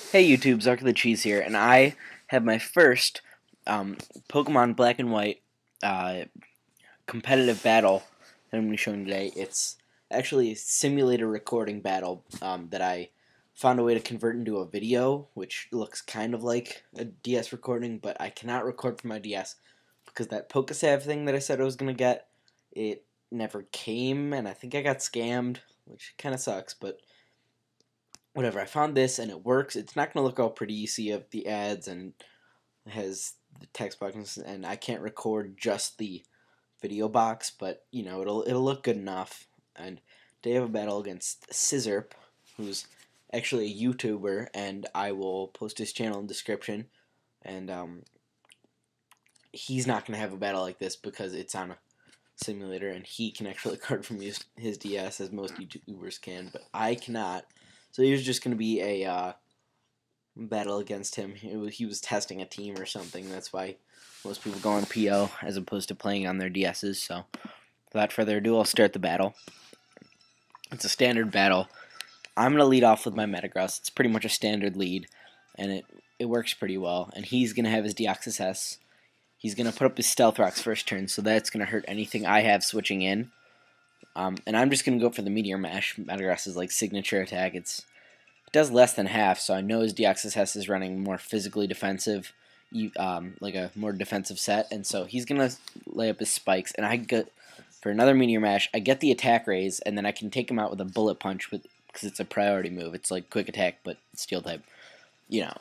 Hey YouTube, Zark the Cheese here, and I have my first Pokemon Black and White uh, competitive battle that I'm going to be showing today. It's actually a simulator recording battle that I found a way to convert into a video, which looks kind of like a DS recording, but I cannot record from my DS because that Pokesav thing that I said I was going to get, it never came, and I think I got scammed, which kind of sucks, but whatever. I found this and it works. It's not going to look all pretty. You see the ads and it has the text boxes, and I can't record just the video box, but you know it'll look good enough. And they have a battle against SiZZirP, who's actually a YouTuber, and I will post his channel in the description. And he's not going to have a battle like this because it's on a simulator, and he can actually record from his DS as most YouTubers can, but I cannot. So he was just going to be a battle against him. He was testing a team or something. That's why most people go on PO as opposed to playing on their DSs. So without further ado, I'll start the battle. It's a standard battle. I'm going to lead off with my Metagross. It's pretty much a standard lead, and it works pretty well. And he's going to have his Deoxys. He's going to put up his Stealth Rocks first turn, so that's going to hurt anything I have switching in. And I'm just going to go for the Meteor Mash. Metagross is like signature attack. It does less than half, so I know his Deoxys is running more physically defensive, like a more defensive set, and so he's going to lay up his spikes, and I get, for another Meteor Mash, I get the attack raise, and then I can take him out with a Bullet Punch because it's a priority move. It's like quick attack, but Steel type. You know,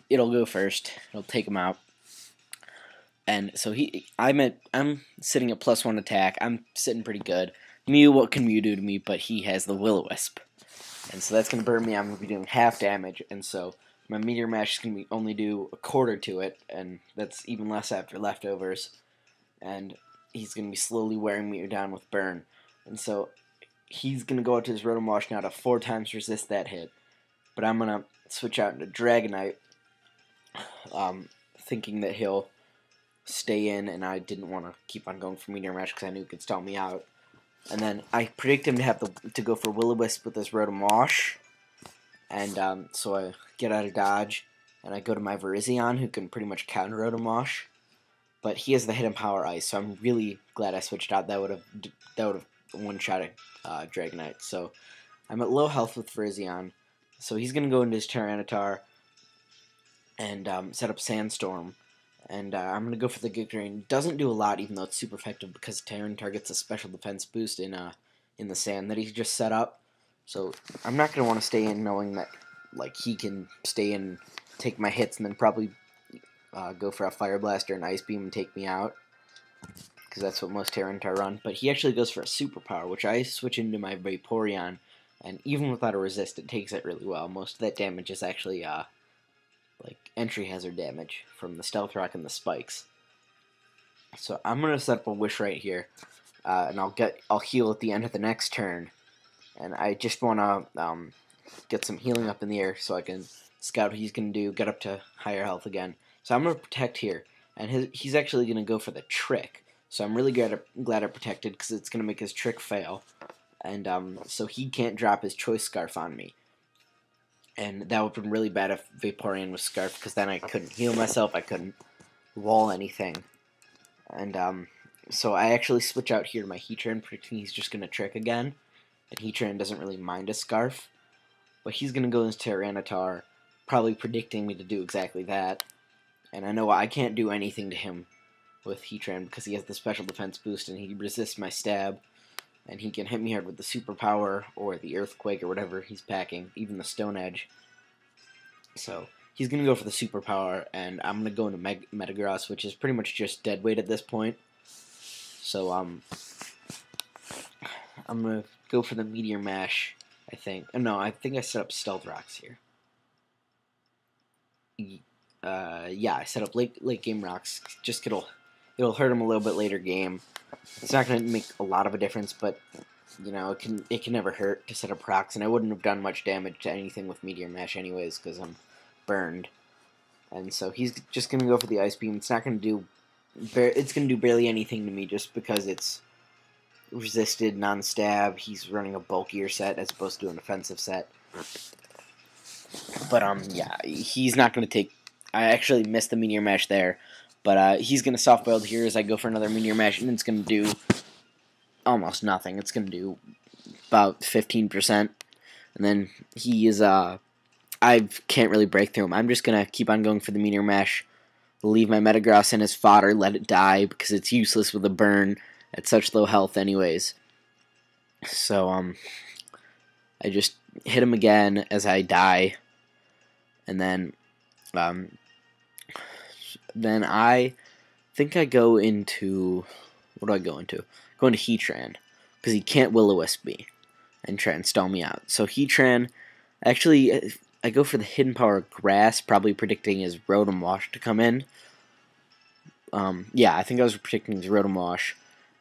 it'll go first. It'll take him out. And so I'm sitting at +1 attack. I'm sitting pretty good. Mew, what can Mew do to me? But he has the Will-O-Wisp. And so that's going to burn me. I'm going to be doing half damage. And so my Meteor Mash is going to only do a quarter to it. And that's even less after leftovers. And he's going to be slowly wearing me down with burn. And so he's going to go out to his Rotom Wash now to 4 times resist that hit. But I'm going to switch out into Dragonite, thinking that he'll stay in, and I didn't want to keep on going for Meteor Mash because I knew he could stall me out. And then I predict him to have to go for Will-O-Wisp with his Rotom Wash, and so I get out of dodge, and I go to my Virizion, who can pretty much counter Rotom Wash, but he has the Hidden Power Ice, so I'm really glad I switched out. That would have one-shot Dragonite. So I'm at low health with Virizion, so he's gonna go into his Tyranitar and set up Sandstorm. And I'm going to go for the Giga Drain. Doesn't do a lot, even though it's super effective, because Tyranitar gets a special defense boost in the sand that he's just set up. So I'm not going to want to stay in knowing that like he can stay in, take my hits, and then probably go for a Fire Blast or an Ice Beam and take me out, because that's what most Tyranitar run. But he actually goes for a Superpower, which I switch into my Vaporeon, and even without a resist, it takes it really well. Most of that damage is actually like entry hazard damage from the Stealth Rock and the spikes. So I'm gonna set up a Wish right here, and I'll heal at the end of the next turn. And I just wanna get some healing up in the air so I can scout what he's gonna do, get up to higher health again. So I'm gonna protect here, and he's actually gonna go for the Trick. So I'm really glad I protected because it's gonna make his Trick fail, and so he can't drop his Choice Scarf on me. And that would have been really bad if Vaporeon was Scarf, because then I couldn't heal myself, I couldn't wall anything. And so I actually switch out here to my Heatran, predicting he's just going to Trick again. And Heatran doesn't really mind a Scarf. But he's going to go into Tyranitar, probably predicting me to do exactly that. And I know I can't do anything to him with Heatran, because he has the special defense boost, and he resists my stab. And he can hit me hard with the Superpower or the Earthquake or whatever he's packing, even the Stone Edge. So he's going to go for the Superpower, and I'm going to go into Metagross, which is pretty much just dead weight at this point. So I'm going to go for the Meteor Mash, I think. Oh, no, I think I set up Stealth Rocks here. Yeah, I set up late game rocks. Just it'll hurt him a little bit later game. It's not going to make a lot of a difference, but you know it can never hurt to set up rocks, and I wouldn't have done much damage to anything with Meteor Mash anyways because I'm burned. And so he's just going to go for the Ice Beam. It's not going to do it's going to do barely anything to me just because it's resisted, non-stab. He's running a bulkier set as opposed to an offensive set. But yeah, he's not going to take. I actually missed the Meteor Mash there, but he's going to soft boiled here as I go for another Meteor Mash, and it's going to do almost nothing. It's going to do about 15%, and then he is I can't really break through him. I'm just going to keep on going for the Meteor Mash, leave my Metagross in his fodder, let it die because it's useless with a burn at such low health anyways. So I just hit him again as I die, and then I think I go into, what do I go into? Go into Heatran, because he can't Will-O-Wisp me and try and stall me out. So Heatran, actually, I go for the Hidden Power Grass, probably predicting his Rotom Wash to come in. Yeah, I think I was predicting his Rotom Wash,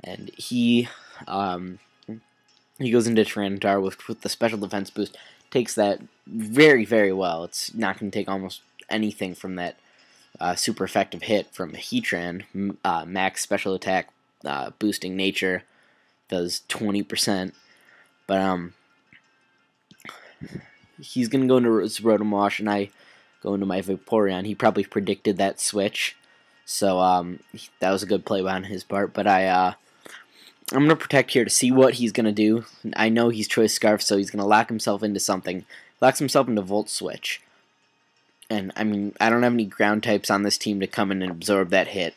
and he goes into Tyranitar with the special defense boost, takes that very, very well. It's not going to take almost anything from that super effective hit from Heatran. Max special attack boosting nature does 20%, but he's going to go into his Rotom Wash, and I go into my Vaporeon. He probably predicted that switch, so that was a good play on his part, but I'm going to protect here to see what he's going to do. I know he's Choice Scarf, so he's going to lock himself into something. Locks himself into Volt Switch. And, I mean, I don't have any ground types on this team to come in and absorb that hit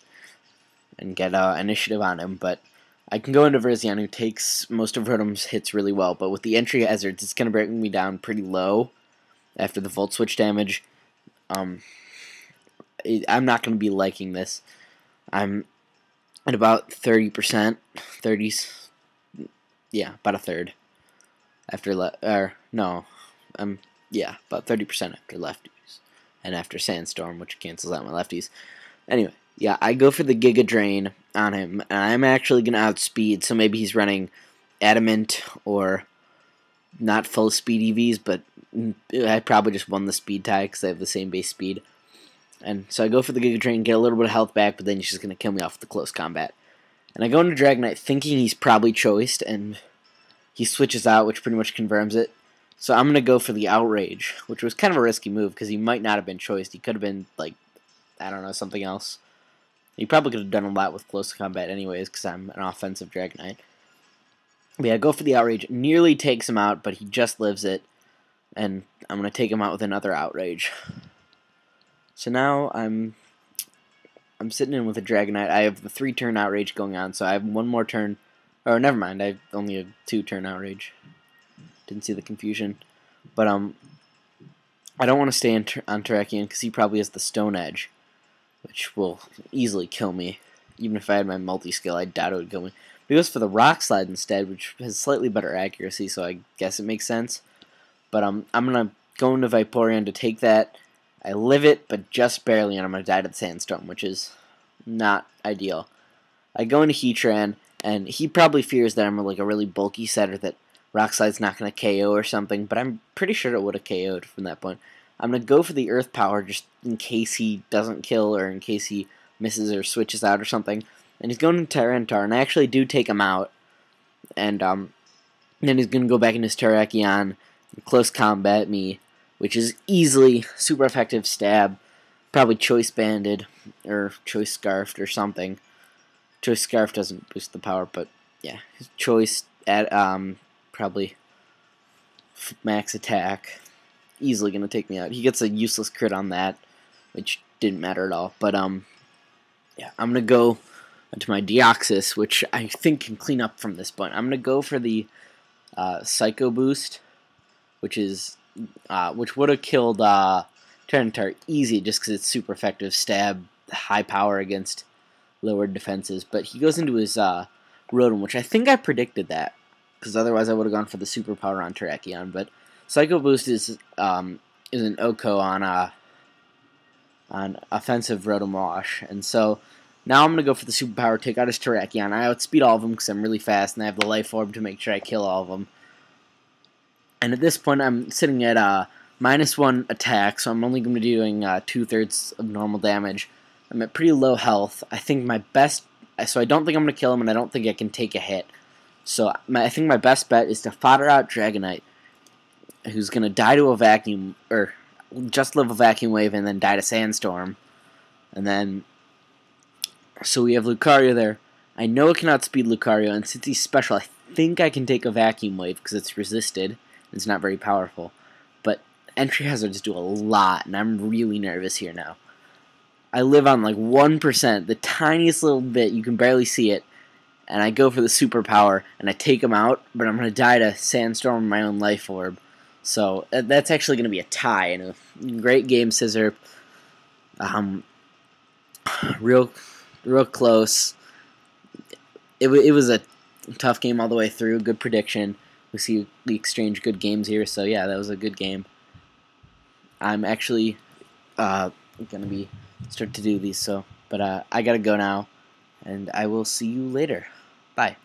and get initiative on him, but I can go into Virizion, who takes most of Rotom's hits really well, but with the entry hazards, it's going to bring me down pretty low after the Volt Switch damage. I'm not going to be liking this. I'm at about 30%, 30s, yeah, about a third after yeah, about 30% after lefties and after Sandstorm, which cancels out my lefties. Anyway, yeah, I go for the Giga Drain on him, and I'm actually gonna outspeed. So maybe he's running Adamant or not full speed EVs, but I probably just won the speed tie because they have the same base speed. And so I go for the Giga Drain, get a little bit of health back, but then he's just going to kill me off with the close combat. And I go into Dragonite thinking he's probably choiced, and he switches out, which pretty much confirms it. So I'm going to go for the Outrage, which was kind of a risky move because he might not have been choiced. He could have been, like, I don't know, something else. He probably could have done a lot with close combat anyways because I'm an offensive Dragonite. But yeah, I go for the Outrage. Nearly takes him out, but he just lives it. And I'm going to take him out with another Outrage. So now I'm sitting in with a Dragonite. I have the 3-turn Outrage going on, so I have one more turn. Or never mind, I only have 2-turn Outrage. Didn't see the confusion. But I don't want to stay on Terrakion because he probably has the Stone Edge, which will easily kill me. Even if I had my multi-skill, I doubt it would kill me. But he goes for the Rock Slide instead, which has slightly better accuracy, so I guess it makes sense. But I'm going to go into Vaporeon to take that. I live it, but just barely, and I'm going to die to the Sandstorm, which is not ideal. I go into Heatran, and he probably fears that I'm like a really bulky setter that Rock Slide's not going to KO or something, but I'm pretty sure it would have KO'd from that point. I'm going to go for the Earth Power just in case he doesn't kill or in case he misses or switches out or something. And he's going to Tyranitar, and I actually do take him out. And then he's going to go back into his Terrakion, close combat me, which is easily super effective stab, probably Choice Banded or Choice Scarfed or something. Choice Scarf doesn't boost the power, but yeah, Choice at probably max attack, easily gonna take me out. He gets a useless crit on that, which didn't matter at all. But yeah, I'm gonna go into my Deoxys, which I think can clean up from this point. I'm gonna go for the Psycho Boost, which would have killed Tyranitar easy just because it's super effective stab, high power against lowered defenses. But he goes into his Rotom, which I think I predicted that because otherwise I would have gone for the superpower on Terrakion. But Psycho Boost is an OHKO on offensive Rotom Wash, and so now I'm going to go for the superpower, take out his Terrakion. I outspeed all of them because I'm really fast, and I have the Life Orb to make sure I kill all of them. And at this point, I'm sitting at -1 attack, so I'm only going to be doing 2/3 of normal damage. I'm at pretty low health. I think my best, so I don't think I'm going to kill him, and I don't think I can take a hit. So I think my best bet is to fodder out Dragonite, who's going to die to a vacuum, or just live a vacuum wave and then die to sandstorm. And then, so we have Lucario there. I know it cannot speed Lucario, and since he's special, I think I can take a vacuum wave because it's resisted. It's not very powerful. But entry hazards do a lot, and I'm really nervous here now. I live on like 1%, the tiniest little bit, you can barely see it, and I go for the superpower, and I take him out, but I'm going to die to Sandstorm my own life orb. So that's actually going to be a tie, and a great game, SiZZirP. Real close. It was a tough game all the way through, good prediction. We exchange good games here, so yeah, that was a good game. I'm actually going to start to do these, but I gotta go now, and I will see you later. Bye.